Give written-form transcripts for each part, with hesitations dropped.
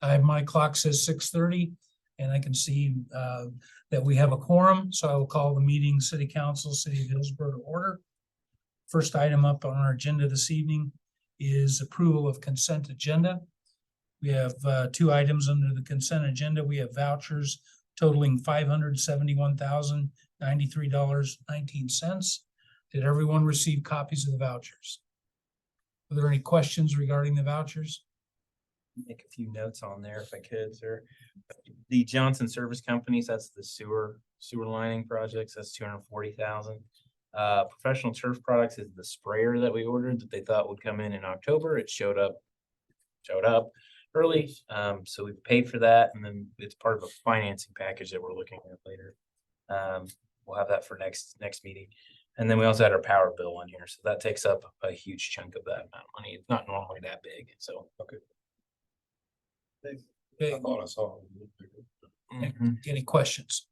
My clock says 6:30, and I can see that we have a quorum, so I will call the meeting City Council, City of Hillsboro to order. First item up on our agenda this evening is approval of consent agenda. We have two items under the consent agenda. We have vouchers totaling $571,093.19. Did everyone receive copies of the vouchers? Are there any questions regarding the vouchers? Make a few notes on there if I could, sir. The Johnson Service Companies, that's the sewer lining projects, that's 240,000. Professional Turf Products is the sprayer that we ordered that they thought would come in October. It showed up early, so we paid for that, and then it's part of a financing package that we're looking at later. We'll have that for next meeting. And then we also had our power bill on here, so that takes up a huge chunk of that amount of money. It's not normally that big, so. Okay. Okay. I thought I saw it. Any questions?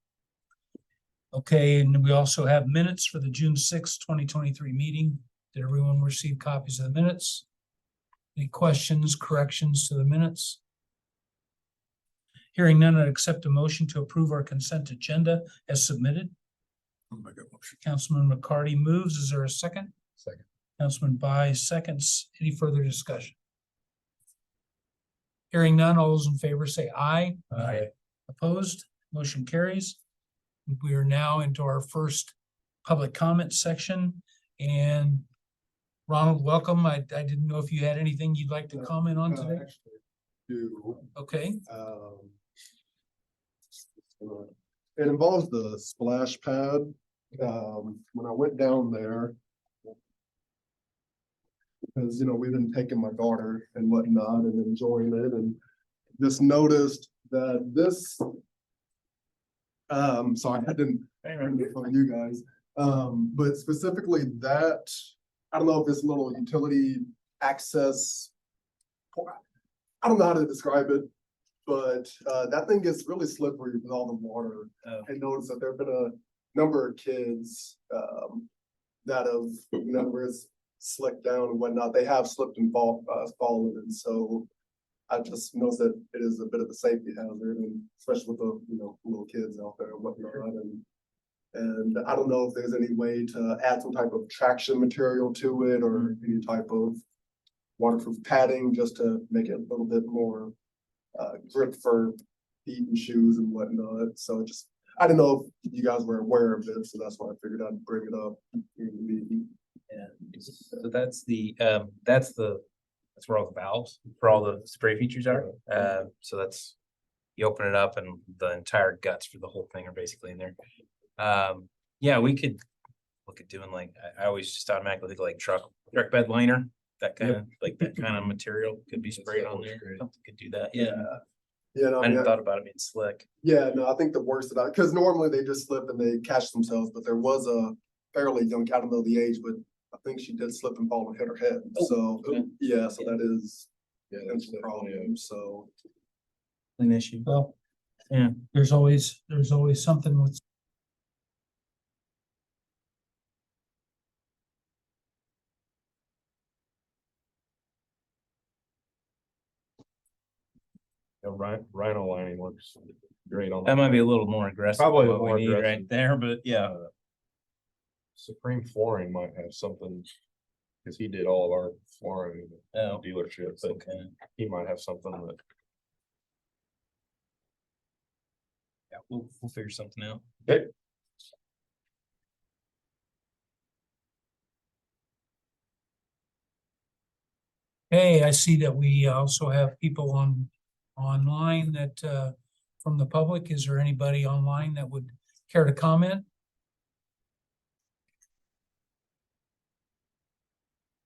Okay, and we also have minutes for the June 6th, 2023 meeting. Did everyone receive copies of the minutes? Any questions, corrections to the minutes? Hearing none, I'd accept a motion to approve our consent agenda as submitted. Councilman McCarty moves. Is there a second? Second. Councilman By seconds. Any further discussion? Hearing none, all those in favor say aye. Aye. Opposed? Motion carries. We are now into our first public comment section. And Ronald, welcome. I didn't know if you had anything you'd like to comment on today. Okay. It involves the splash pad. When I went down there, because we've been taking my daughter and whatnot and enjoying it, and just noticed that this so I didn't for you guys, but specifically that, I don't know if this little utility access, I don't know how to describe it, but that thing gets really slippery with all the water. I noticed that there have been a number of kids that have, where it's slicked down and whatnot, they have slipped and fallen, and so I just noticed that it is a bit of a safety hazard, and especially with the little kids out there and whatnot, and I don't know if there's any way to add some type of traction material to it or any type of waterproof padding just to make it a little bit more grip for feet and shoes and whatnot. So just, I don't know if you guys were aware of it, so that's why I figured I'd bring it up in the meeting. Yeah, so that's where all the valves for all the spray features are. So that's, you open it up and the entire guts for the whole thing are basically in there. Yeah, we could look at doing like, I always just automatically think like truck bed liner, that kind of that kind of material could be sprayed on there. Something could do that. Yeah. Yeah, no, I hadn't thought about it being slick. Yeah, no, I think the worst about it, because normally they just slip and they catch themselves, but there was a fairly young, I don't know the age, but I think she did slip and fall and hit her head. So yeah, so that is a problem. So An issue. Well, Yeah. there's always something with. Rhino lining works great on That might be a little more aggressive. Probably than what more we need aggressive. right there, but yeah. Supreme Flooring might have something, because he did all of our flooring dealership, but Okay. he might have something that. Yeah, we'll figure something out. Okay. Hey, I see that we also have people online that from the public. Is there anybody online that would care to comment?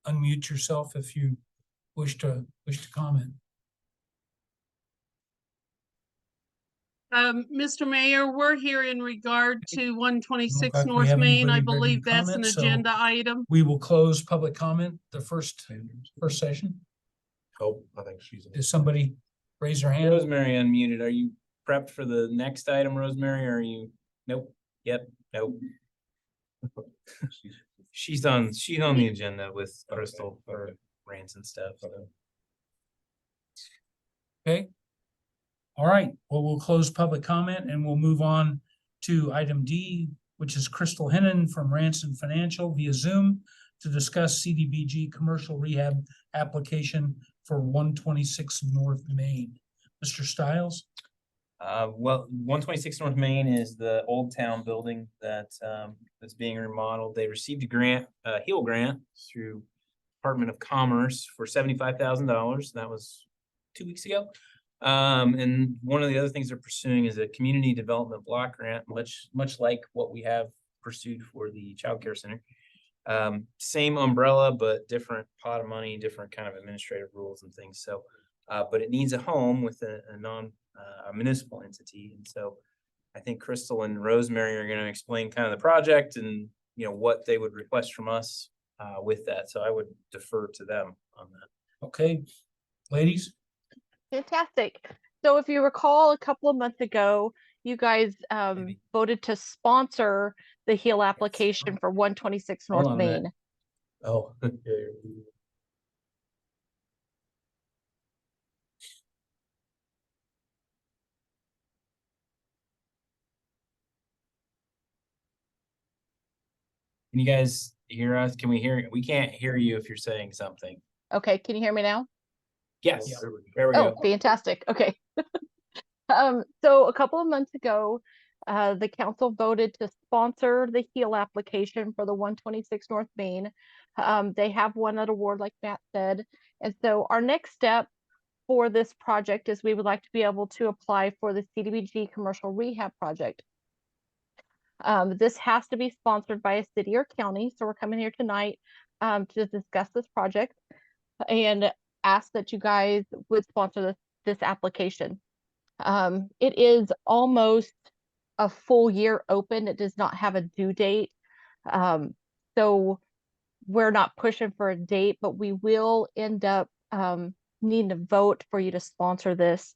Unmute yourself if you wish to comment. Mr. Mayor, we're here in regard to 126 fact, we North have Main. I anybody ready to believe that's an comment, so- agenda item. We will close public comment, the first session. Oh, I think she's. Does somebody raise their hand? Rosemary unmuted. Are you prepped for the next item, Rosemary? Or are you? Nope. Yep. Nope. She's on the agenda with Crystal for rants and stuff. So. Okay, All right, well, we'll close public comment and we'll move on to item D, which is Crystal Hennon from Ranson Financial via Zoom to discuss CDBG commercial rehab application for 126 North Main. Mr. Stiles? Well, 126 North Main is the old town building that that's being remodeled. They received a grant, a HEAL grant through Department of Commerce for $75,000. That was 2 weeks ago. And one of the other things they're pursuing is a community development block grant, much like what we have pursued for the child care center. Same umbrella, but different pot of money, different kind of administrative rules and things. So, but it needs a home with a municipal entity. And so I think Crystal and Rosemary are going to explain kind of the project and, you know, what they would request from us with that. So I would defer to them on that. Okay, ladies? Fantastic. So if you recall, a couple of months ago, you guys Maybe. voted to sponsor the HEAL application for 126 Hold North on a minute. Main. Oh, can you guys hear us? Can we hear? We can't hear you if you're saying something. Okay, can you hear me now? Yes, Yeah. there we Oh, go. fantastic. Okay. So a couple of months ago, the council voted to sponsor the HEAL application for the 126 North Main. They have won that award, like Matt said. And so our next step for this project is we would like to be able to apply for the CDBG commercial rehab project. This has to be sponsored by a city or county. So we're coming here tonight to discuss this project and ask that you guys would sponsor this application. It is almost a full year open. It does not have a due date. So we're not pushing for a date, but we will end up needing to vote for you to sponsor this.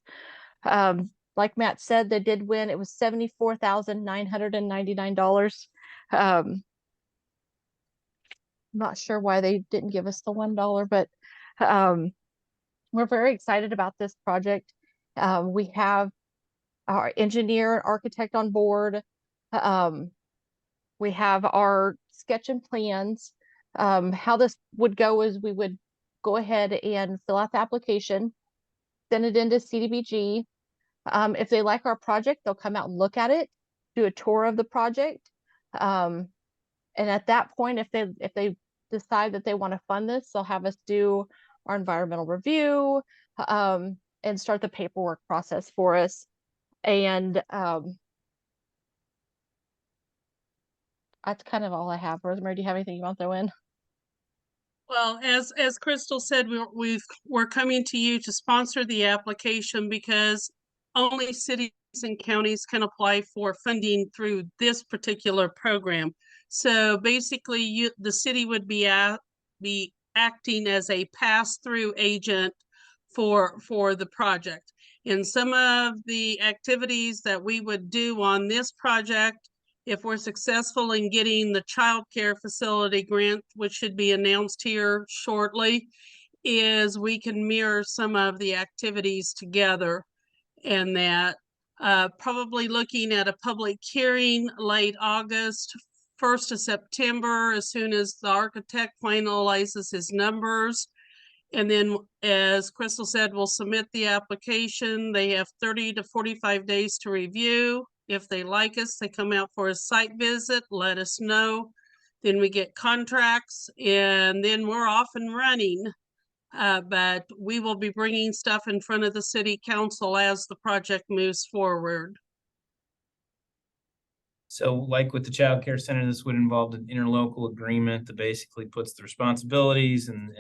Like Matt said, they did win. It was $74,999. I'm not sure why they didn't give us the $1, but we're very excited about this project. We have our engineer and architect on board. We have our sketch and plans. How this would go is we would go ahead and fill out the application, send it into CDBG. If they like our project, they'll come out and look at it, do a tour of the project. And at that point, if they decide that they want to fund this, they'll have us do our environmental review and start the paperwork process for us. And that's kind of all I have. Rosemary, do you have anything you want to throw in? Well, as Crystal said, we're coming to you to sponsor the application because only cities and counties can apply for funding through this particular program. So basically, the city would be acting as a pass-through agent for the project. And some of the activities that we would do on this project, if we're successful in getting the child care facility grant, which should be announced here shortly, is we can mirror some of the activities together. And that probably looking at a public hearing late August, 1st of September, as soon as the architect finalizes his numbers. And then, as Crystal said, we'll submit the application. They have 30 to 45 days to review. If they like us, they come out for a site visit, let us know. Then we get contracts and then we're off and running. But we will be bringing stuff in front of the city council as the project moves forward. So like with the child care center, this would involve an interlocal agreement that basically puts the responsibilities and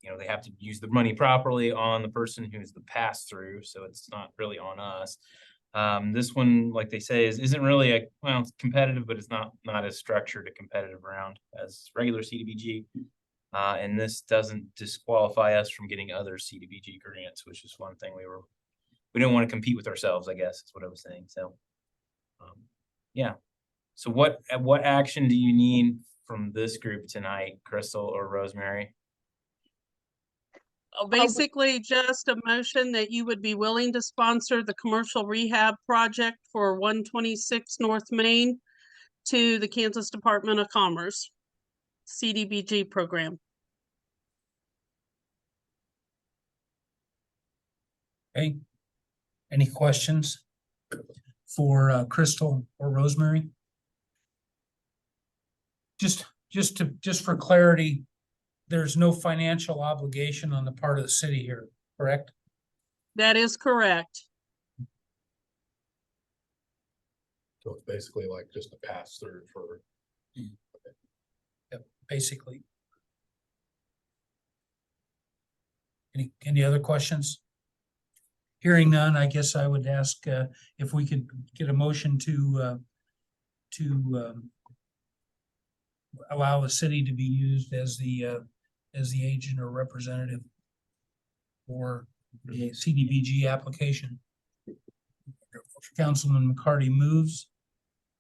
you know, they have to use the money properly on the person who's the pass through. So it's not really on us. This one, like they say, isn't really well, it's competitive, but it's not as structured a competitive round as regular CDBG. And this doesn't disqualify us from getting other CDBG grants, which is one thing we don't want to compete with ourselves, I guess is what I was saying. So, yeah. So what action do you need from this group tonight, Crystal or Rosemary? Basically, just a motion that you would be willing to sponsor the commercial rehab project for 126 North Main to the Kansas Department of Commerce CDBG program. Okay. Any questions for Crystal or Rosemary? Just for clarity, there's no financial obligation on the part of the city here, correct? That is correct. So it's basically like just a pass through for. Yep, basically. Any other questions? Hearing none, I guess I would ask if we could get a motion to allow the city to be used as the agent or representative for the CDBG application. Councilman McCarty moves.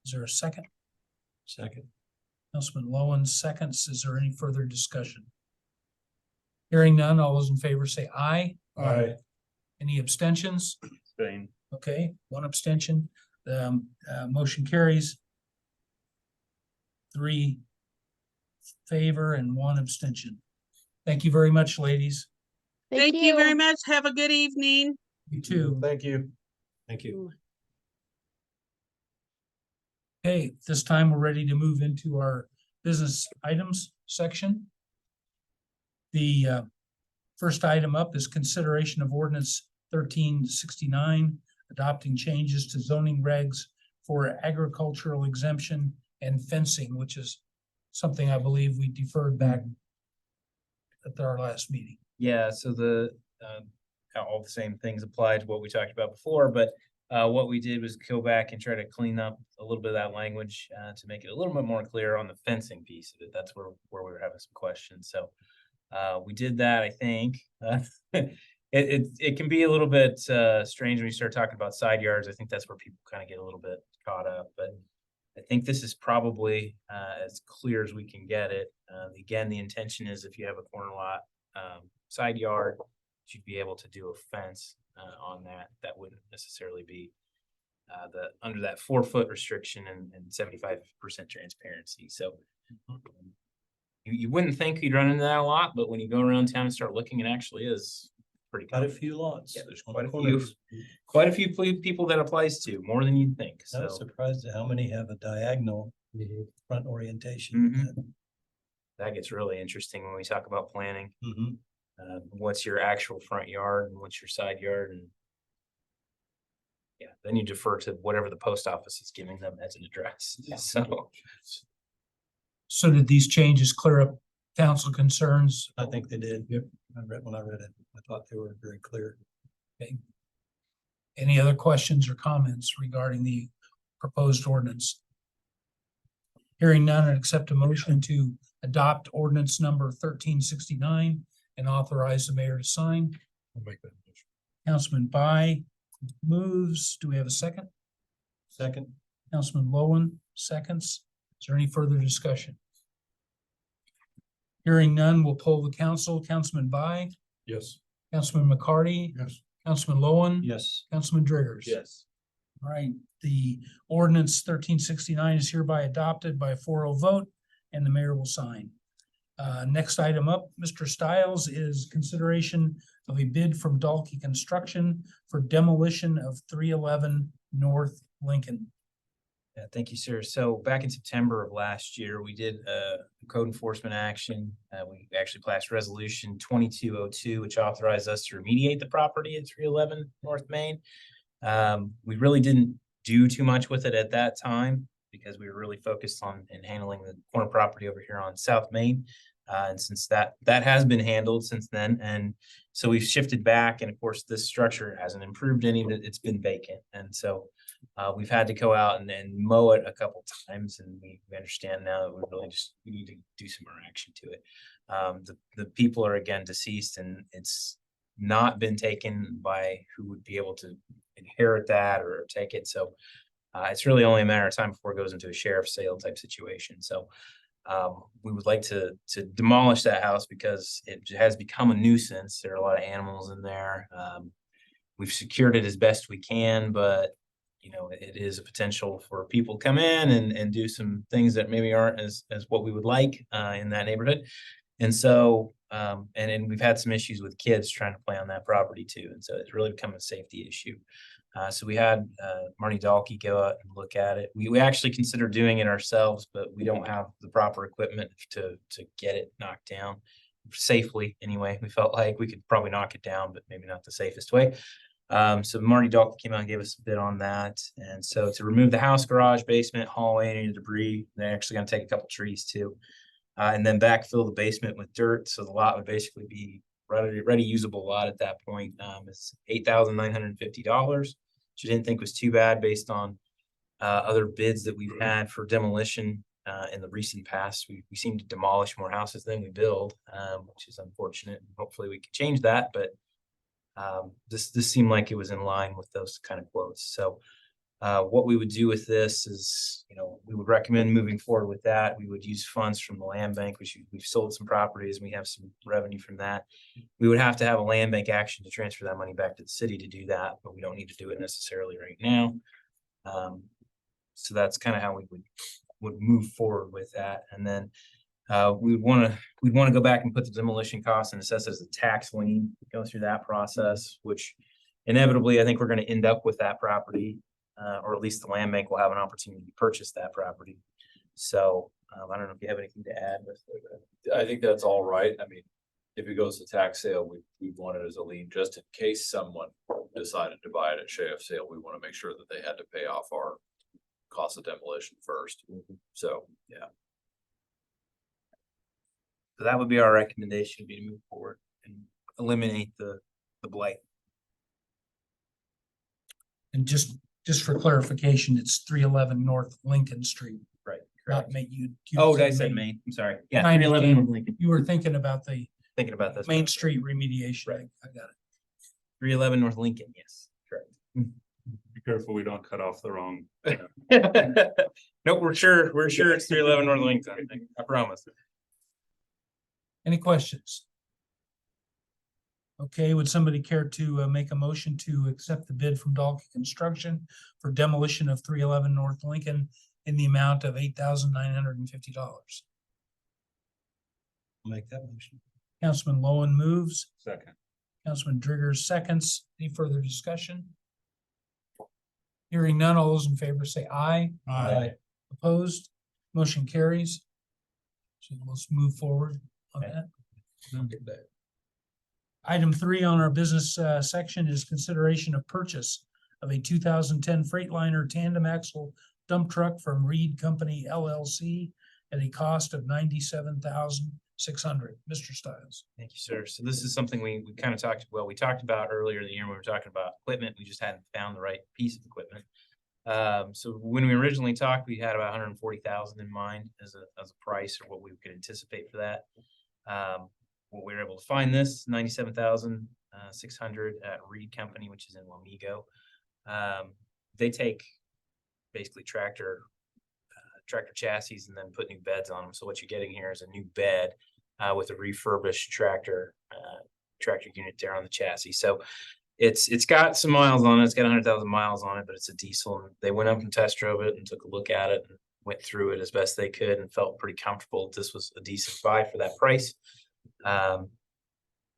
Is there a second? Second. Councilman Lowen seconds. Is there any further discussion? Hearing none, all those in favor say aye. Aye. Any abstentions? Spain. Okay, one abstention. The motion carries. 3 favor and 1 abstention. Thank you very much, ladies. Thank you very much. Have a good evening. You too. Thank you. Thank you. Okay, this time we're ready to move into our business items section. The first item up is consideration of ordinance 1369, adopting changes to zoning regs for agricultural exemption and fencing, which is something I believe we deferred back at our last meeting. Yeah, so all the same things apply to what we talked about before, but what we did was go back and try to clean up a little bit of that language to make it a little bit more clear on the fencing piece of it. That's where we were having some questions. So we did that, I think. It can be a little bit strange when you start talking about side yards. I think that's where people kind of get a little bit caught up, but I think this is probably as clear as we can get it. Again, the intention is if you have a corner lot side yard, you'd be able to do a fence on that. That wouldn't necessarily be under that 4-foot restriction and 75% transparency. So you wouldn't think you'd run into that a lot, but when you go around town and start looking, it actually is pretty Quite a common. few lots. Yeah, there's on quite a corners. quite a few people that applies to, more than you'd think. I So was surprised at how many have a diagonal front orientation. Mhm. That gets really interesting when we talk about planning. Mhm. What's your actual front yard and what's your side yard, and yeah, then you defer to whatever the post office is giving them as an address. So did these changes clear up council concerns? I think they did. Yep. When I read it, I thought they were very clear. Okay. Any other questions or comments regarding the proposed ordinance? Hearing none, I'd accept a motion to adopt ordinance number 1369 and authorize the mayor to sign. I'll make that motion. Councilman By moves. Do we have a second? Second. Councilman Lowen seconds. Is there any further discussion? Hearing none, we'll poll the council. Councilman By, Yes. Councilman McCarty, Yes. Councilman Lowen, Yes. Councilman Driggers. Yes. All right, the ordinance 1369 is hereby adopted by a 4-0 vote, and the mayor will sign. Next item up, Mr. Stiles, is consideration of a bid from Dalkey Construction for demolition of 311 North Lincoln. Yeah, thank you, sir. So back in September of last year, we did a code enforcement action. We actually passed resolution 2202, which authorized us to remediate the property at 311 North Main. We really didn't do too much with it at that time because we were really focused on handling the corner property over here on South Main. And since that has been handled since then, and so we've shifted back, and of course this structure hasn't improved any, but it's been vacant, and so we've had to go out and mow it a couple times, and we understand now that we need to do some more action to it. The people are again deceased, and it's not been taken by who would be able to inherit that or take it. So it's really only a matter of time before it goes into a sheriff's sale type situation. So We would like to demolish that house because it has become a nuisance. There are a lot of animals in there. We've secured it as best we can, but you know, it is a potential for people to come in and do some things that maybe aren't as what we would like in that neighborhood. And so, and we've had some issues with kids trying to play on that property too. And so it's really become a safety issue. So we had Marty Dahlke go out and look at it. We actually considered doing it ourselves, but we don't have the proper equipment to get it knocked down safely. Anyway, we felt like we could probably knock it down, but maybe not the safest way. So Marty Dahlke came out and gave us a bid on that. And so to remove the house, garage, basement, hallway, any debris, they're actually going to take a couple trees too. And then backfill the basement with dirt. So the lot would basically be ready usable lot at that point. It's $8,950, which I didn't think was too bad based on other bids that we've had for demolition in the recent past. We seem to demolish more houses than we build, which is unfortunate. Hopefully we can change that, but this seemed like it was in line with those kind of quotes. So what we would do with this is, you know, we would recommend moving forward with that. We would use funds from the land bank, which we've sold some properties. And we have some revenue from that. We would have to have a land bank action to transfer that money back to the city to do that, but we don't need to do it necessarily right now. So that's kind of how we would move forward with that. And then we'd want to go back and put the demolition costs and assess it as a tax lien, go through that process, which inevitably I think we're going to end up with that property. Or at least the land bank will have an opportunity to purchase that property. So I don't know if you have anything to add with it. I think that's all right. I mean, if it goes to tax sale, we want it as a lien just in case someone decided to buy it at sheriff sale. We want to make sure that they had to pay off our cost of demolition first. So, yeah. So that would be our recommendation, be to move forward and eliminate the blight. And just for clarification, it's 311 North Lincoln Street. Right. Not Main. You Oh, said I said Main. Main. I'm sorry. Yeah, 311 311 Lincoln. You were thinking about the Thinking about this. Main Street remediation. Right. I got it. 311 North Lincoln. Yes, correct. Be careful we don't cut off the wrong. Nope, we're sure it's 311 North Lincoln. I promise. Any questions? Okay, would somebody care to make a motion to accept the bid from Dahlke Construction for demolition of 311 North Lincoln in the amount of $8,950? Make that motion. Councilman Lowen moves, Second. Councilman Driggers seconds. Any further discussion? Hearing none, all those in favor say aye. Aye. Opposed? Motion carries. So let's move forward on that. Item 3 on our business section is consideration of purchase of a 2010 Freightliner tandem axle dump truck from Reed Company LLC at a cost of $97,600. Mr. Stiles. Thank you, sir. So this is something we kind of we talked about earlier in the year when we were talking about equipment. We just hadn't found the right piece of equipment. So when we originally talked, we had about 140,000 in mind as a price or what we could anticipate for that. What we were able to find this 97,600 at Reed Company, which is in Wamego. They take basically tractor chassis and then put new beds on them. So what you're getting here is a new bed with a refurbished tractor unit there on the chassis. So it's got some miles on it. It's got 100,000 miles on it, but it's a diesel. And they went up and test drove it and took a look at it and went through it as best they could and felt pretty comfortable that this was a decent buy for that price.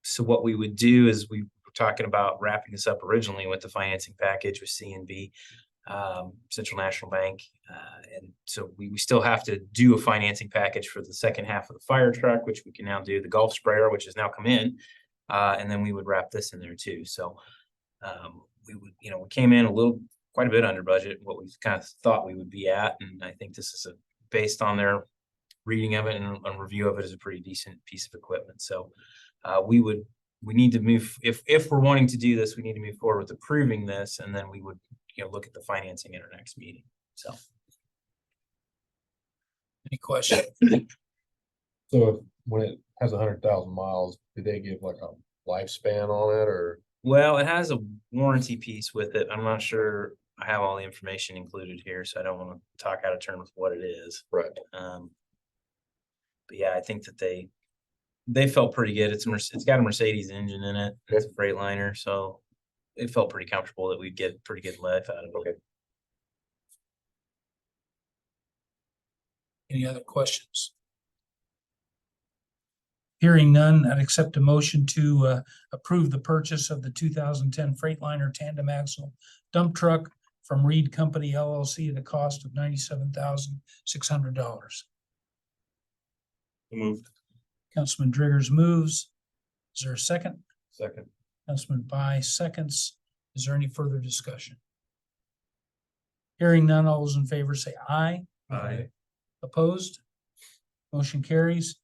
So what we would do is we were talking about wrapping this up originally with the financing package with CNB, Central National Bank. And so we still have to do a financing package for the second half of the fire truck, which we can now do, the golf sprayer, which has now come in. And then we would wrap this in there too. So we came in quite a bit under budget, what we kind of thought we would be at. And I think this is based on their reading of it and a review of it, is a pretty decent piece of equipment. So we need to move, if we're wanting to do this, we need to move forward with approving this, and then we would look at the financing at our next meeting. So Any questions? So when it has 100,000 miles, do they give like a lifespan on it, or? well, it has a warranty piece with it. I'm not sure I have all the information included here, so I don't want to talk out of turn with what it is. Right. But yeah, I think that they felt pretty good. It's got a Mercedes engine in it. It's a Freightliner, so it felt pretty comfortable that we'd get pretty good life out of it. Okay. Any other questions? Hearing none, I'd accept a motion to approve the purchase of the 2010 Freightliner tandem axle dump truck from Reed Company LLC at a cost of $97,600. Moved. Councilman Driggers moves. Is there a second? Second. Councilman By seconds. Is there any further discussion? Hearing none, all those in favor say aye. Aye. Opposed? Motion carries.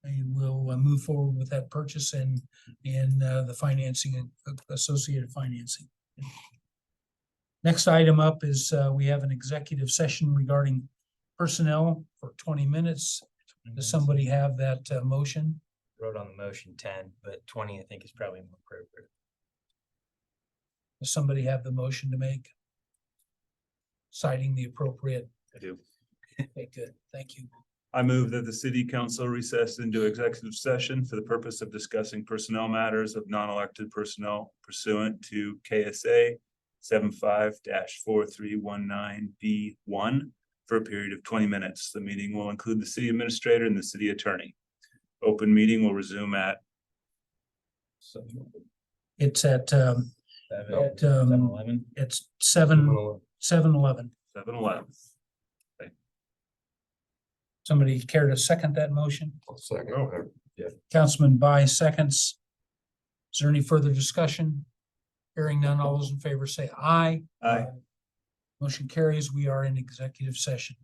I will move forward with that purchase and the financing and associated financing. Next item up is we have an executive session regarding personnel for 20 minutes. Does somebody have that motion? Wrote on the motion 10, but 20 I think is probably more appropriate. Does somebody have the motion to make? Citing the appropriate. I do. Okay, good. Thank you. I move that the city council recess into executive session for the purpose of discussing personnel matters of non-elected personnel pursuant to KSA 75-4319B1 for a period of 20 minutes. The meeting will include the city administrator and the city attorney. Open meeting will resume at It's at 7-11. it's 7:11. 7:11. Somebody care to second that motion? Second. Councilman By seconds. Is there any further discussion? Hearing none, all those in favor say aye. Aye. Motion carries. We are in executive session.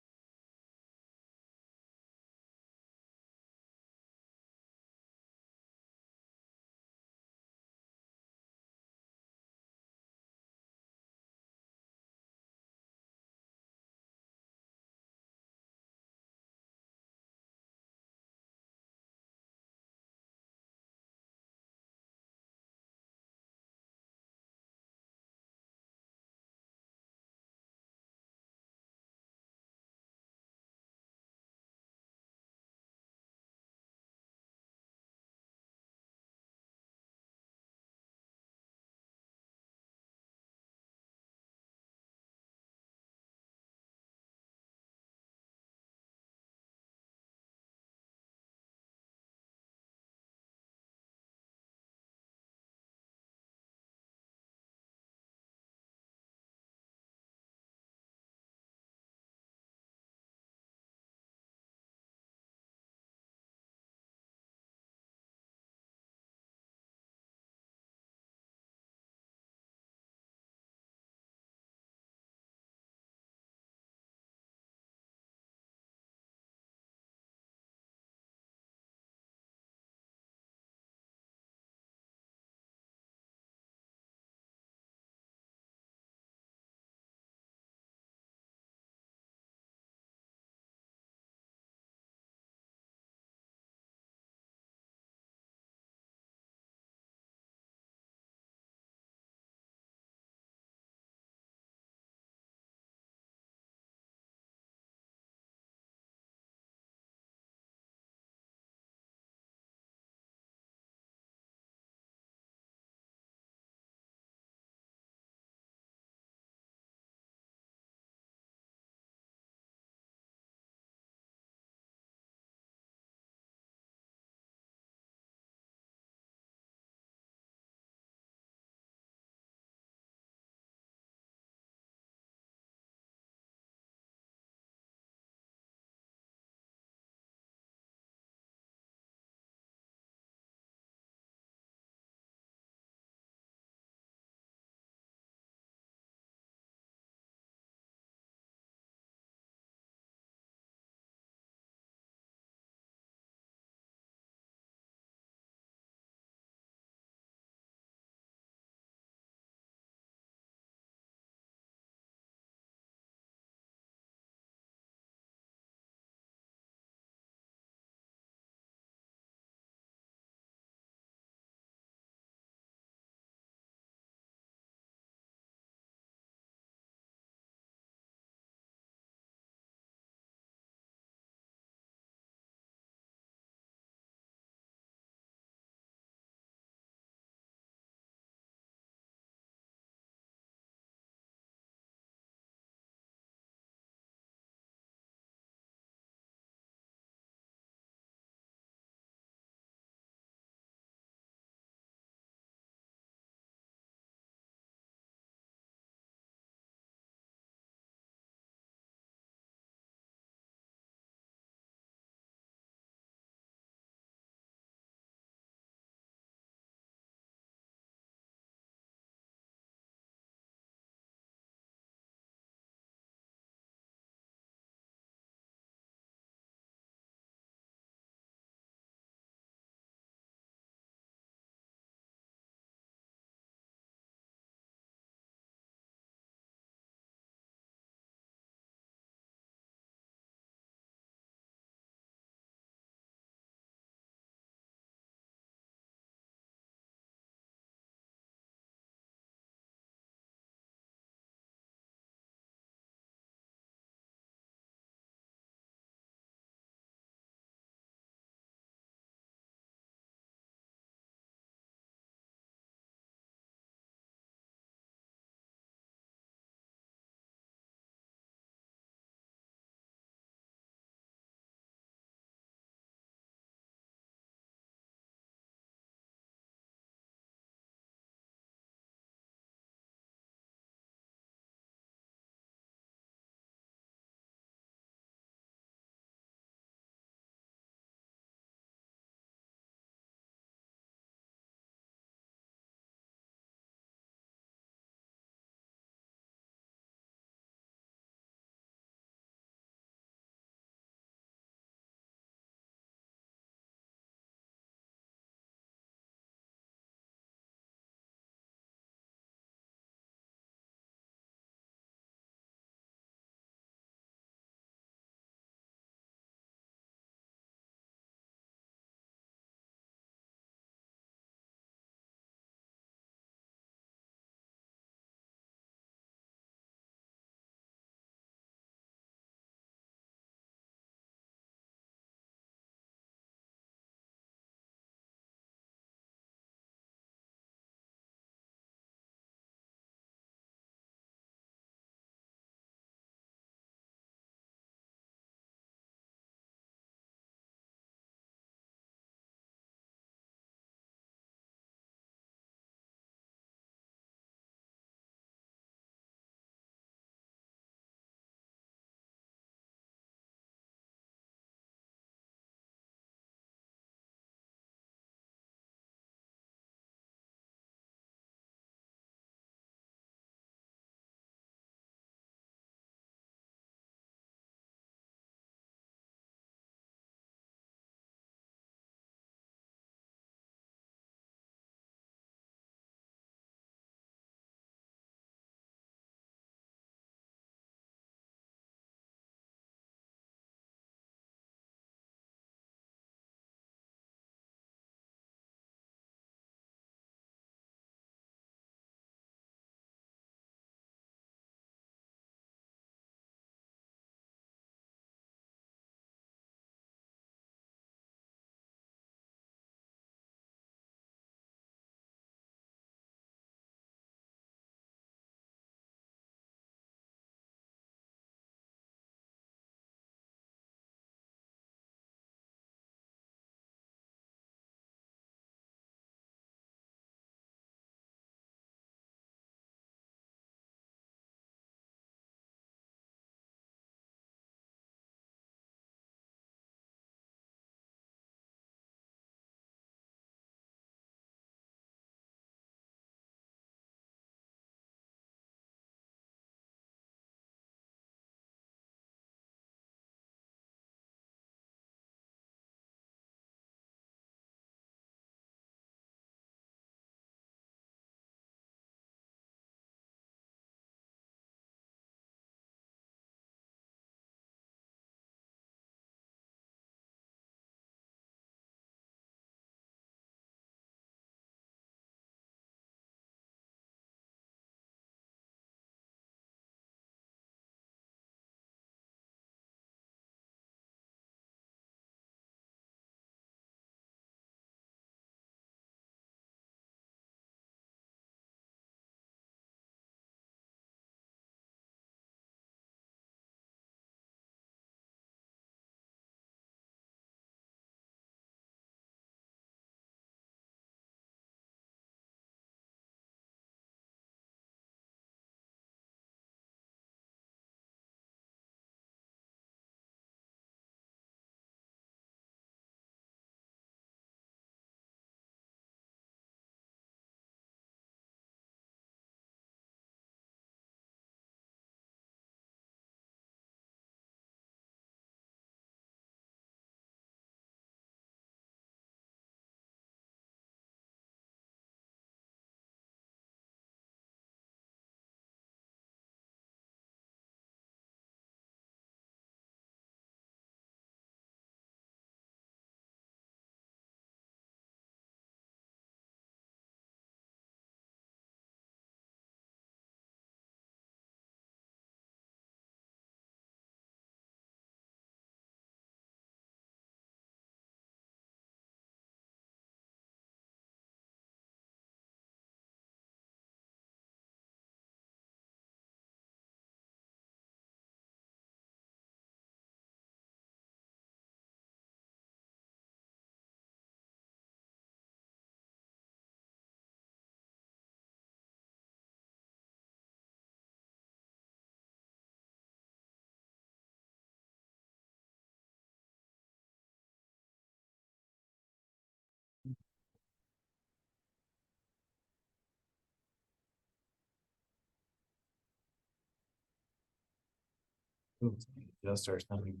Ooh, adjust our thing.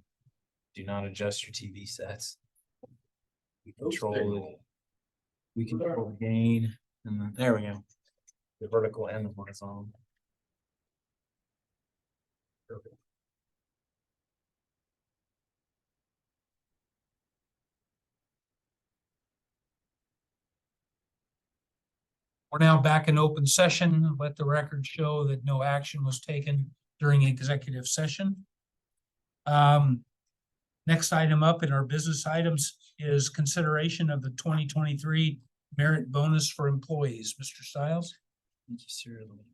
Do not adjust your TV sets. We control the gain, and then, there we go. The vertical and the horizontal. Perfect. We're now back in open session. Let the record show that no action was taken during executive session. Next item up in our business items is consideration of the 2023 merit bonus for employees. Mr. Stiles? Thank you, sir. Let me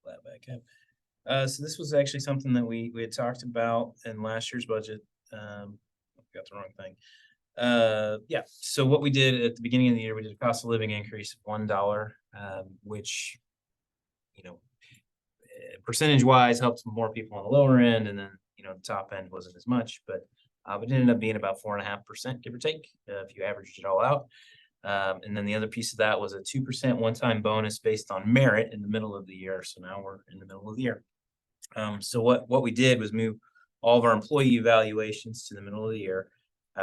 pull that back up. So this was actually something that we had talked about in last year's budget. Got the wrong thing. Yeah, so what we did at the beginning of the year, we did a cost of living increase of $1, which, you know, percentage wise helps more people on the lower end, and then, you know, the top end wasn't as much, but it ended up being about 4.5%, give or take, if you averaged it all out. And then the other piece of that was a 2% one-time bonus based on merit in the middle of the year. So now we're in the middle of the year. So what we did was move all of our employee evaluations to the middle of the year.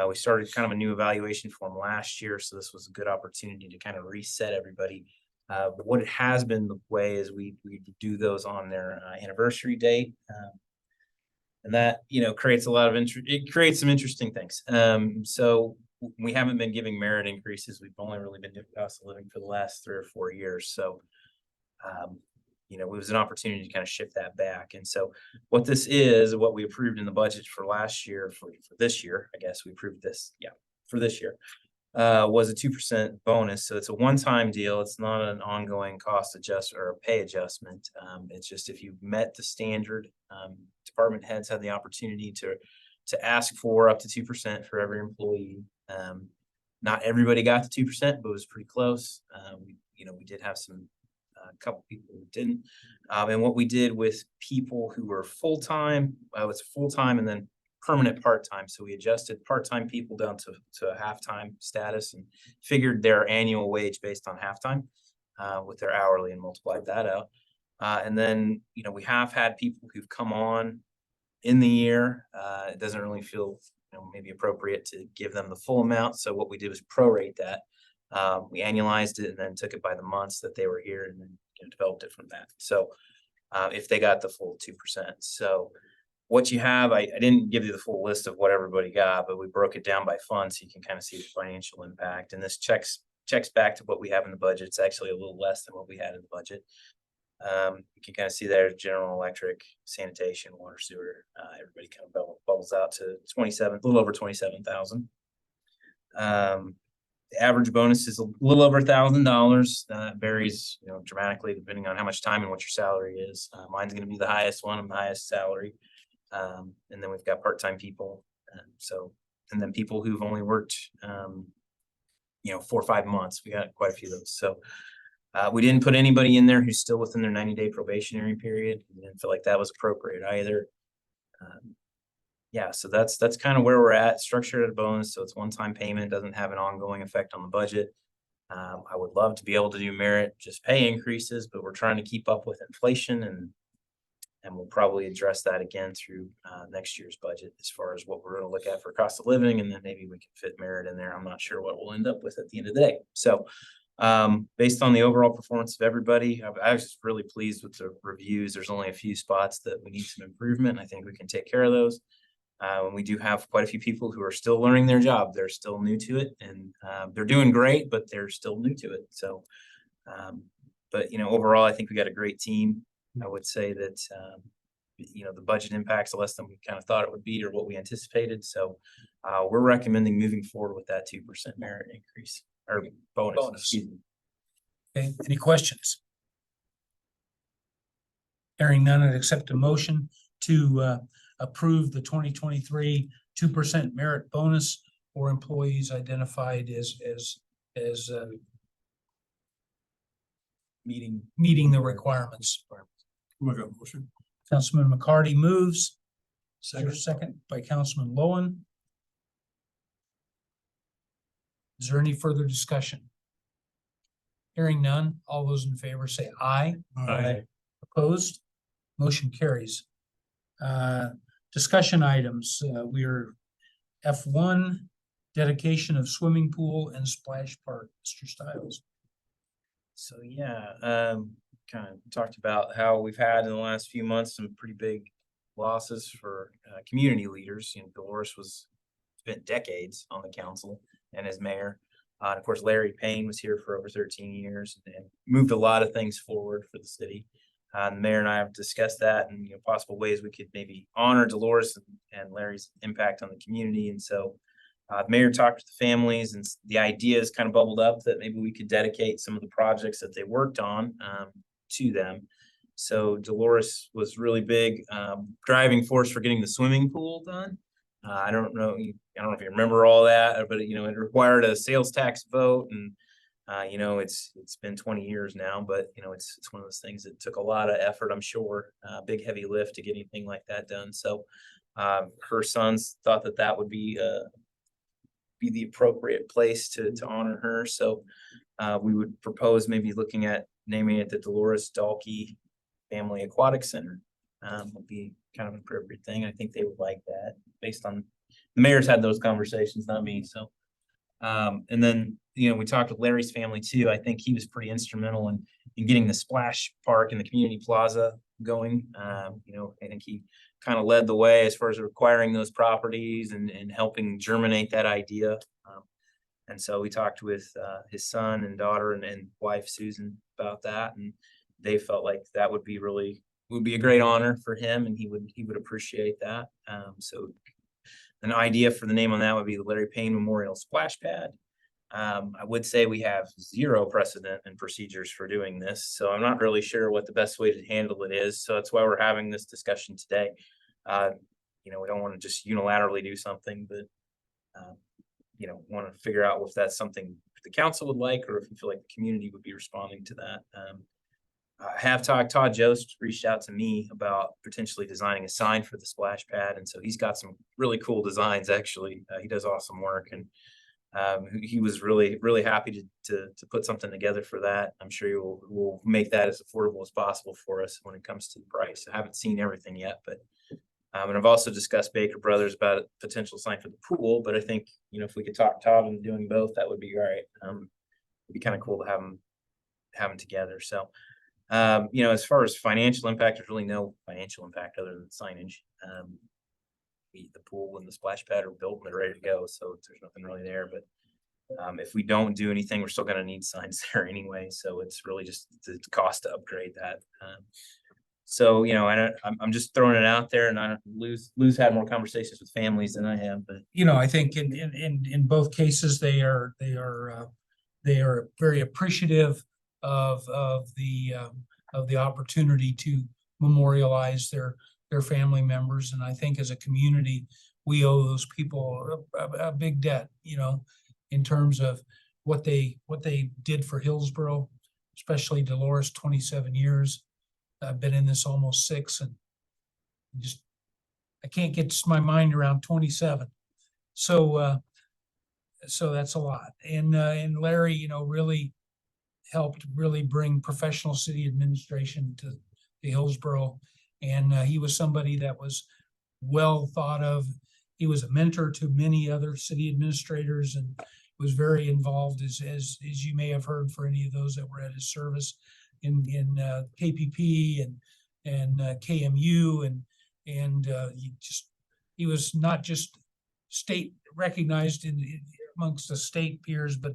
We started kind of a new evaluation form last year, so this was a good opportunity to kind of reset everybody. But what it has been the way is we do those on their anniversary date. And that, you know, creates a lot of interest. It creates some interesting things. So we haven't been giving merit increases. We've only really been doing cost of living for the last 3 or 4 years. So, you know, it was an opportunity to kind of shift that back. And so what this is, what we approved in the budget for last year, for this year, I guess we approved this, yeah, for this year, was a 2% bonus. So it's a one-time deal. It's not an ongoing cost adjust or a pay adjustment. It's just if you met the standard, department heads had the opportunity to ask for up to 2% for every employee. Not everybody got the 2%, but it was pretty close. You know, we did have a couple people who didn't. And what we did with people who were full-time, it's full-time and then permanent part-time. So we adjusted part-time people down to a half-time status and figured their annual wage based on half-time with their hourly and multiplied that out. And then, you know, we have had people who've come on in the year. It doesn't really feel, you know, maybe appropriate to give them the full amount. So what we did was prorate that. We annualized it and then took it by the months that they were here and then, you know, developed it from that. So if they got the full 2%. So what you have, I didn't give you the full list of what everybody got, but we broke it down by fund so you can kind of see the financial impact. And this checks back to what we have in the budget. It's actually a little less than what we had in the budget. You can kind of see there general electric, sanitation, water, sewer, everybody kind of bubbles out to a little over 27,000. The average bonus is a little over $1,000. Varies, you know, dramatically depending on how much time and what your salary is. Mine's going to be the highest one, I'm the highest salary. And then we've got part-time people. And then people who've only worked, you know, 4 or 5 months. We got quite a few of those. So we didn't put anybody in there who's still within their 90-day probationary period. We didn't feel like that was appropriate either. Yeah, so that's kind of where we're at, structured at a bonus. So it's one-time payment, doesn't have an ongoing effect on the budget. I would love to be able to do merit, just pay increases, but we're trying to keep up with inflation and we'll probably address that again through next year's budget as far as what we're going to look at for cost of living, and then maybe we can fit merit in there. I'm not sure what we'll end up with at the end of the day. So based on the overall performance of everybody, I was just really pleased with the reviews. There's only a few spots that we need some improvement. I think we can take care of those. We do have quite a few people who are still learning their job. They're still new to it, and they're doing great, but they're still new to it. So, but you know, overall, I think we got a great team. I would say that, you know, the budget impact's less than we kind of thought it would be or what we anticipated. So we're recommending moving forward with that 2% merit increase or bonus. Excuse me. Okay, any questions? Hearing none, I'd accept a motion to approve the 2023 2% merit bonus for employees identified as meeting the requirements. Motion. Councilman McCarty moves. Second by Councilman Lowen. Is there any further discussion? Hearing none, all those in favor say aye. Aye. Opposed? Motion carries. Discussion items, we are F1, dedication of swimming pool and splash park. Mr. Stiles. So yeah, kind of talked about how we've had in the last few months some pretty big losses for community leaders. You know, Dolores was spent decades on the council and as mayor. And of course, Larry Payne was here for over 13 years and moved a lot of things forward for the city. The mayor and I have discussed that and possible ways we could maybe honor Dolores and Larry's impact on the community. And so the mayor talked with the families and the ideas kind of bubbled up that maybe we could dedicate some of the projects that they worked on to them. So Dolores was really big driving force for getting the swimming pool done. I don't know if you remember all that, but it required a sales tax vote, and it's been 20 years now, but it's one of those things that took a lot of effort, I'm sure, big heavy lift to get anything like that done. So her sons thought that would be the appropriate place to honor her. So we would propose maybe looking at naming it the Dolores Dalkey Family Aquatic Center. Would be kind of an appropriate thing. I think they would like that based on the mayor's had those conversations, not me. So and then we talked with Larry's family too. I think he was pretty instrumental in getting the splash park and the community plaza going. I think he kind of led the way as far as acquiring those properties and helping germinate that idea. And so we talked with his son and daughter and wife Susan about that, and they felt like that would be a great honor for him, and he would appreciate that. So an idea for the name on that would be the Larry Payne Memorial Splash Pad. I would say we have zero precedent and procedures for doing this, so I'm not really sure what the best way to handle it is. So that's why we're having this discussion today. We don't want to just unilaterally do something, but want to figure out if that's something the council would like, or if you feel like the community would be responding to that. I have talked, Todd Jost reached out to me about potentially designing a sign for the splash pad. And so he's got some really cool designs, actually. He does awesome work, and he was really, really happy to put something together for that. I'm sure we'll make that as affordable as possible for us when it comes to the price. I haven't seen everything yet, but and I've also discussed Baker Brothers about a potential sign for the pool, but I think, if we could talk Todd into doing both, that would be great. It'd be kind of cool to have them together. So as far as financial impact, there's really no financial impact other than signage. The pool and the splash pad are built and they're ready to go, so there's nothing really there. But if we don't do anything, we're still going to need signs there anyway. So it's really just the cost to upgrade that. So I'm just throwing it out there, and I don't Lou's had more conversations with families than I have. But I think in both cases they are very appreciative of the opportunity to memorialize their family members. And I think as a community, we owe those people a big debt, in terms of what they did for Hillsboro, especially Dolores, 27 years. I've been in this almost 6, and I can't get my mind around 27. So that's a lot. And Larry, really helped bring professional city administration to Hillsboro. And he was somebody that was well thought of. He was a mentor to many other city administrators and was very involved, as you may have heard, for any of those that were at his service in KPP and KMU, and he was not just state recognized amongst the state peers, but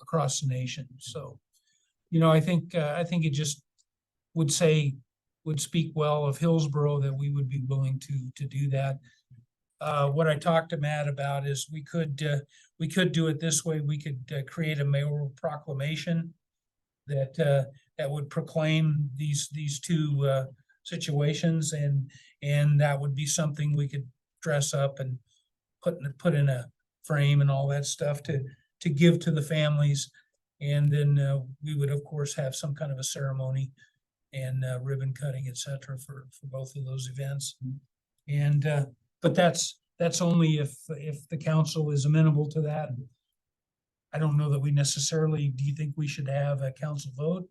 across the nation. So, I think it just would speak well of Hillsboro that we would be willing to do that. What I talked to Matt about is we could do it this way. We could create a mayoral proclamation that would proclaim these two situations, and that would be something we could dress up and put in a frame and all that stuff to give to the families. And then we would of course have some kind of a ceremony and ribbon cutting, etc., for both of those events. And but that's only if the council is amenable to that. I don't know that we necessarily. Do you think we should have a council vote?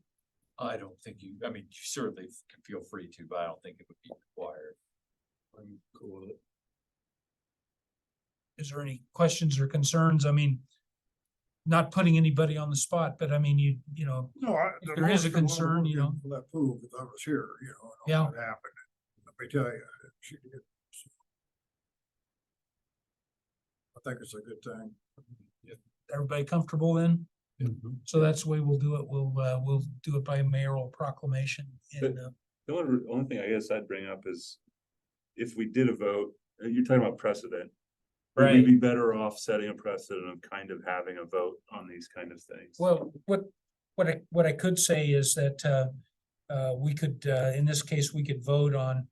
I don't think you certainly can feel free to, but I don't think it would be required. I'm cool with it. Is there any questions or concerns? I mean, not putting anybody on the spot, but I mean, you know, No, if there is a concern, you know. That fool, because I was here, you know, and Yeah. all that happened. Let me tell you, she did. I think it's a good thing. Everybody comfortable then? So that's the way we'll do it. We'll do it by mayoral proclamation. And, The only thing I guess I'd bring up is if we did a vote, you're talking about precedent. Would we Right. be better off setting a precedent of kind of having a vote on these kind of things? well, what I could say is that, we could, in this case, we could vote on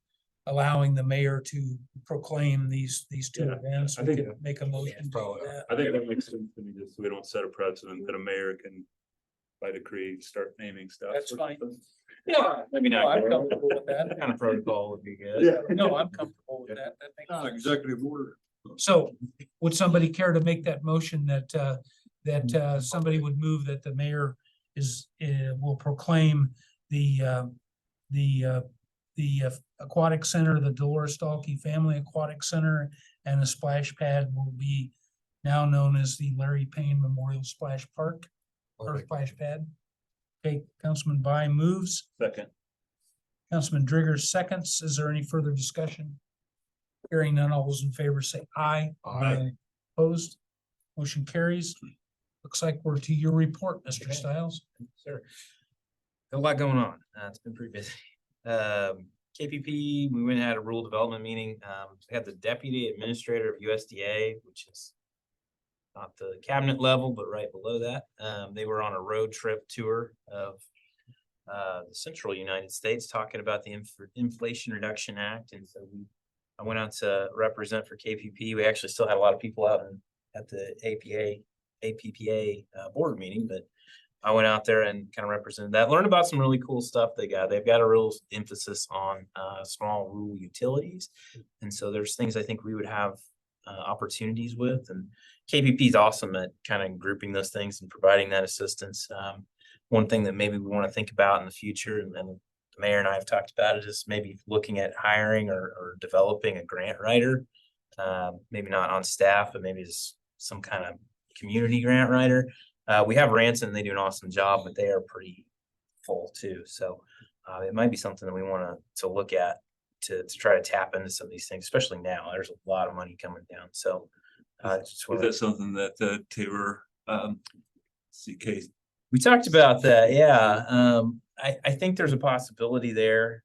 allowing the mayor to proclaim these two Yeah, events. I We think- could make a motion to do that. I think that makes sense to me, just so we don't set a precedent that a mayor can, by decree, start naming stuff. That's fine. Yeah, maybe No, not. I'm comfortable with that. That kind of protocol would be good. Yeah. No, I'm comfortable with that. That makes sense. Executive order. So would somebody care to make that motion that somebody would move that the mayor will proclaim the aquatic center, the Dolores Dahlke Family Aquatic Center, and the splash pad will be now known as the Larry Payne Memorial Splash Park or splash pad? Okay, Councilman By moves, Second. Councilman Driggers seconds. Is there any further discussion? Hearing none, all those in favor say aye. Aye. Opposed? Motion carries. Looks like we're to your report, Mr. Okay. Stiles. Sure. A lot going on. It's been pretty busy. KPP, we went and had a rural development meeting. We had the deputy administrator of USDA, which is not the cabinet level, but right below that. They were on a road trip tour of the central United States, talking about the Inflation Reduction Act. And so I went out to represent for KPP. We actually still had a lot of people out at the APPA board meeting, but I went out there and kind of represented that, learned about some really cool stuff they got. They've got a real emphasis on small rural utilities. And so there's things I think we would have opportunities with, and KPP is awesome at kind of grouping those things and providing that assistance. One thing that maybe we want to think about in the future, and the mayor and I have talked about it, is maybe looking at hiring or developing a grant writer. Maybe not on staff, but maybe just some kind of community grant writer. We have Ranson, and they do an awesome job, but they are pretty full too. So it might be something that we want to look at to try to tap into some of these things, especially now. There's a lot of money coming down. So Is that something that Tabor, CK? we talked about that. Yeah. I think there's a possibility there.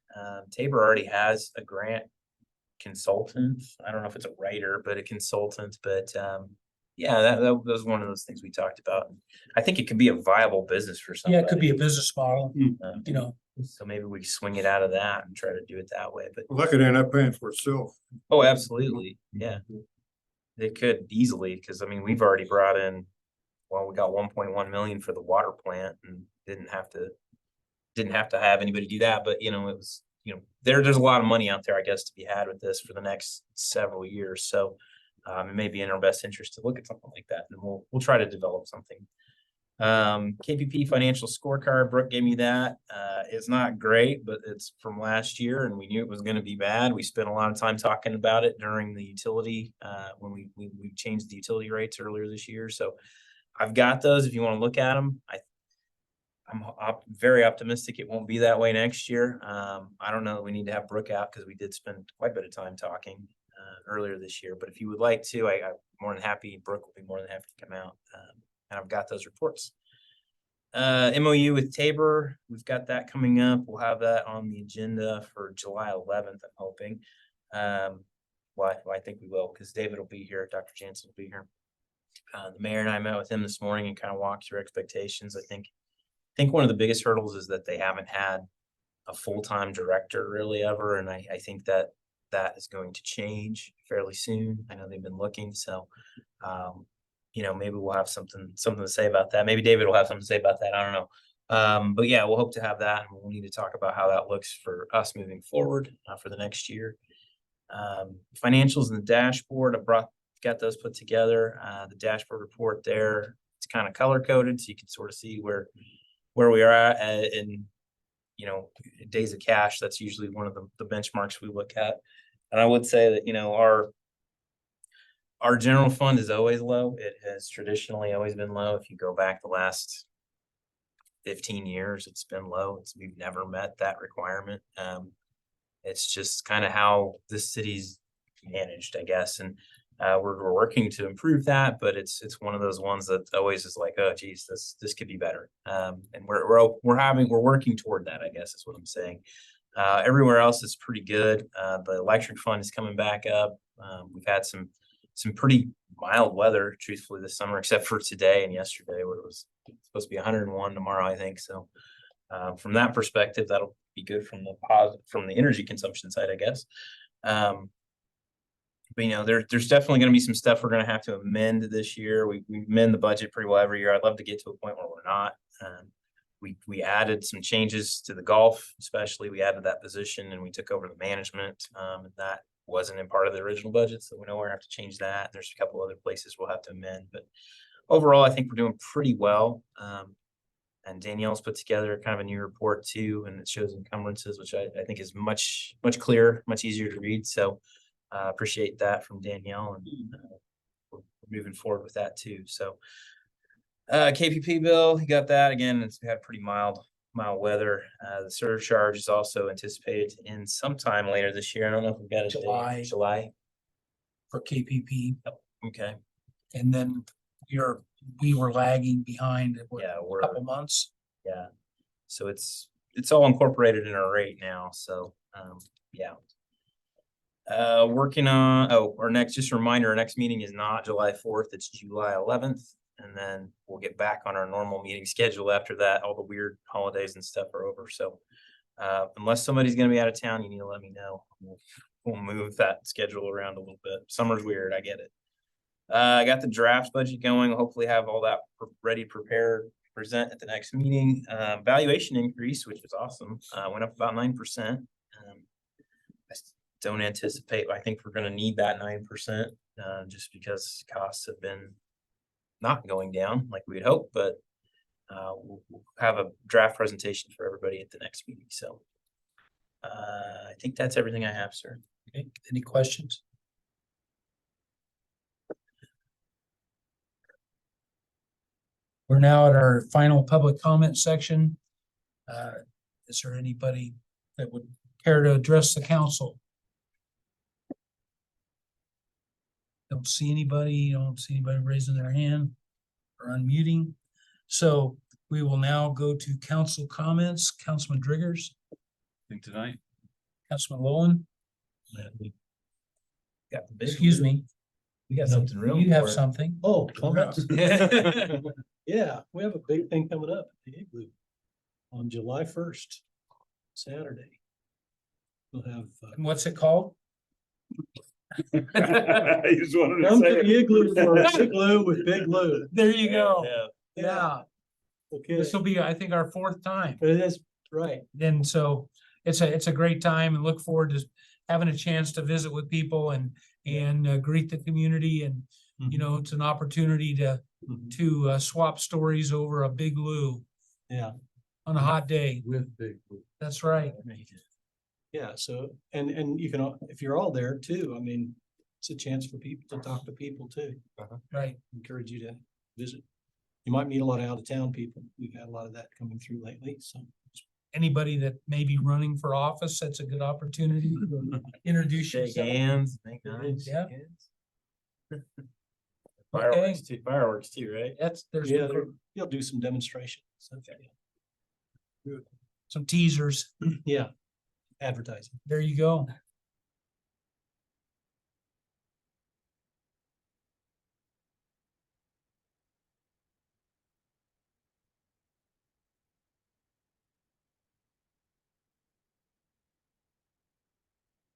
Tabor already has a grant consultant. I don't know if it's a writer, but a consultant, but yeah, that was one of those things we talked about. I think it could be a viable business for Yeah, somebody. it could be a business model, you know. So maybe we swing it out of that and try to do it that way, but Well, that could end up paying for itself. oh, absolutely. Yeah. It could easily, because I mean, we've already brought in, well, we got 1.1 million for the water plant and didn't have to have anybody do that, but it was, there's a lot of money out there, I guess, to be had with this for the next several years. So it may be in our best interest to look at something like that, and we'll try to develop something. KPP financial scorecard, Brooke gave me that. It's not great, but it's from last year, and we knew it was going to be bad. We spent a lot of time talking about it during the utility, when we changed the utility rates earlier this year. So I've got those if you want to look at them. I'm very optimistic it won't be that way next year. I don't know that we need to have Brooke out, because we did spend quite a bit of time talking earlier this year. But if you would like to, I'm more than happy. Brooke will be more than happy to come out. And I've got those reports. MOU with Tabor, we've got that coming up. We'll have that on the agenda for July 11th, I'm hoping. Well, I think we will, because David will be here, Dr. Jansen will be here. The mayor and I met with him this morning and kind of walked through expectations. I think one of the biggest hurdles is that they haven't had a full-time director really ever, and I think that is going to change fairly soon. I know they've been looking, so maybe we'll have something to say about that. Maybe David will have something to say about that. I don't know. But yeah, we'll hope to have that, and we'll need to talk about how that looks for us moving forward for the next year. Financials and the dashboard, got those put together. The dashboard report there, it's kind of color coded, so you can sort of see where we are at in days of cash. That's usually one of the benchmarks we look at. And I would say that, our general fund is always low. It has traditionally always been low. If you go back the last 15 years, it's been low. We've never met that requirement. It's just kind of how this city's managed, I guess. And we're working to improve that, but it's one of those ones that always is like, oh geez, this could be better. And we're working toward that, I guess is what I'm saying. Everywhere else is pretty good. The electric fund is coming back up. We've had some pretty mild weather, truthfully, this summer, except for today and yesterday, where it was supposed to be 101 tomorrow, I think. So from that perspective, that'll be good from the energy consumption side, I guess. But there's definitely going to be some stuff we're going to have to amend this year. We amend the budget pretty well every year. I'd love to get to a point where we're not. We added some changes to the golf, especially. We added that position and we took over the management. And that wasn't in part of the original budget, so we know we're gonna have to change that. There's a couple other places we'll have to amend, but overall, I think we're doing pretty well. And Danielle's put together kind of a new report too, and it shows encumbrances, which I think is much clearer, much easier to read. So appreciate that from Danielle, and we're moving forward with that too. So KPP bill, you got that again. We had pretty mild weather. The surcharge is also anticipated in sometime later this year. I don't know if we've got a date. July for KPP. Okay. And then we were lagging behind We're a couple months. Yeah. So it's all incorporated in our rate now. So yeah. Working on just a reminder, our next meeting is not July 4th, it's July 11th. And then we'll get back on our normal meeting schedule after that. All the weird holidays and stuff are over. So unless somebody's going to be out of town, you need to let me know. We'll move that schedule around a little bit. Summer's weird. I get it. I got the draft budget going. Hopefully have all that ready, prepared, present at the next meeting. Valuation increase, which was awesome. Went up about 9%. I don't anticipate, I think we're going to need that 9% just because costs have been not going down like we had hoped, but we'll have a draft presentation for everybody at the next meeting. So I think that's everything I have, sir. Okay. Any questions? We're now at our final public comment section. Is there anybody that would care to address the council? Don't see anybody raising their hand or unmuting. So we will now go to council comments. Councilman Driggers, Think tonight. Councilman Lowen. Got the big Excuse me. We got something real. You have something. Oh, comments. Yeah, we have a big thing coming up at the Igloo on July 1st, Saturday. We'll have. What's it called? You just wanted to Come to say the it. Igloo for Big Lou with Big Lou. There you go. Yeah. Okay, This will be, I think, our fourth time. it is, right. And so it's a great time, and look forward to having a chance to visit with people and greet the community. And, it's an opportunity to swap stories over a Big Lou. Yeah. On a hot day. With Big Lou. That's right. Yeah, so, and you can, if you're all there too, I mean, it's a chance for people to talk to people too. Right. Encourage you to visit. You might meet a lot of out of town people. We've had a lot of that coming through lately, so. Anybody that may be running for office, that's a good opportunity to introduce Shake yourself. hands, make nice. Yeah. Fireworks too, right? Yeah, you'll do some demonstration. So, some teasers. yeah, advertising. There you go.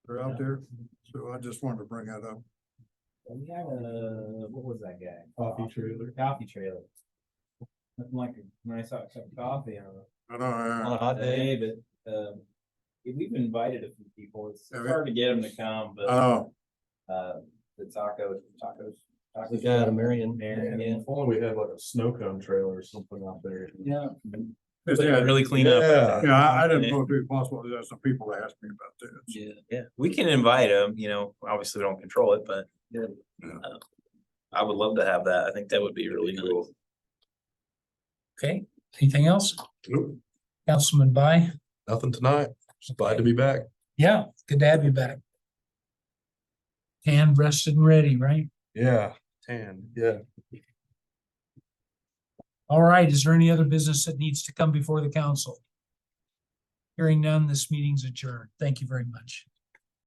They're out there, so I just wanted to bring that up. We had what was that guy? Coffee trailer. Coffee trailer. Nothing like when I saw a cup of coffee on I know, On a hot day. day, but we've invited a few people. It's Yeah, hard to get them to come, but oh, the tacos. The guy out of Marion. Marion, Yeah. If only we had like a snow cone trailer or something out there. Yeah. really clean up. Yeah, I didn't know if it was possible. There's some people that asked me about this. Yeah, we can invite them, obviously we don't control it, but I would love to have that. I think that would be really cool. Okay, anything else? Nope, Councilman By? nothing tonight. Just glad to be back. Yeah, good to have you back. Hand rested and ready, right? Yeah, yeah. All right, is there any other business that needs to come before the council? Hearing none, this meeting's adjourned. Thank you very much.